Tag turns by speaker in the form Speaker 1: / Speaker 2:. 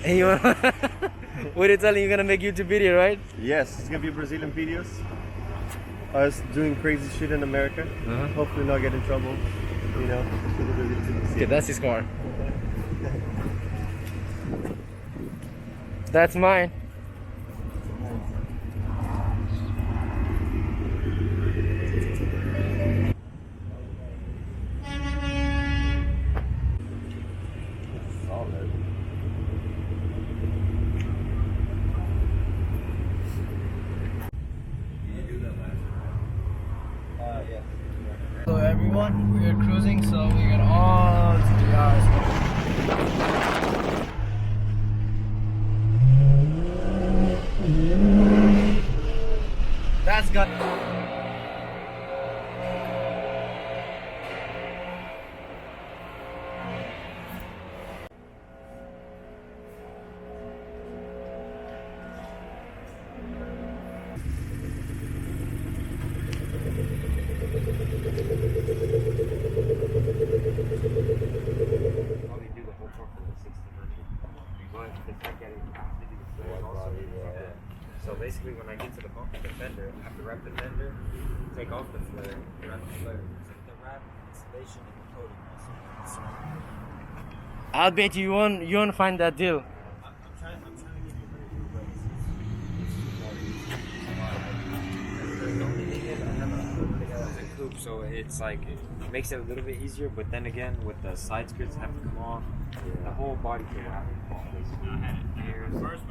Speaker 1: Hey, you wanna what are you telling? You're gonna make YouTube video, right?
Speaker 2: Yes, it's gonna be Brazilian videos. Us doing crazy shit in America. Hopefully not get in trouble. You know.
Speaker 1: Okay, that's his car. That's mine. Hello everyone, we are cruising, so we got all 3 hours. That's got.
Speaker 3: So basically, when I get to the bump of the fender, I have to wrap the fender, take off the flare, wrap the flare. Take the wrap, installation, and the coating also.
Speaker 1: I'll bet you won't find that deal.
Speaker 3: I'm trying to give you a very good way. The only thing is, I have a coupe, so it's like it makes it a little bit easier. But then again, with the side skirts have to come off, the whole body kit will have to come off. Basically, I had it here. First,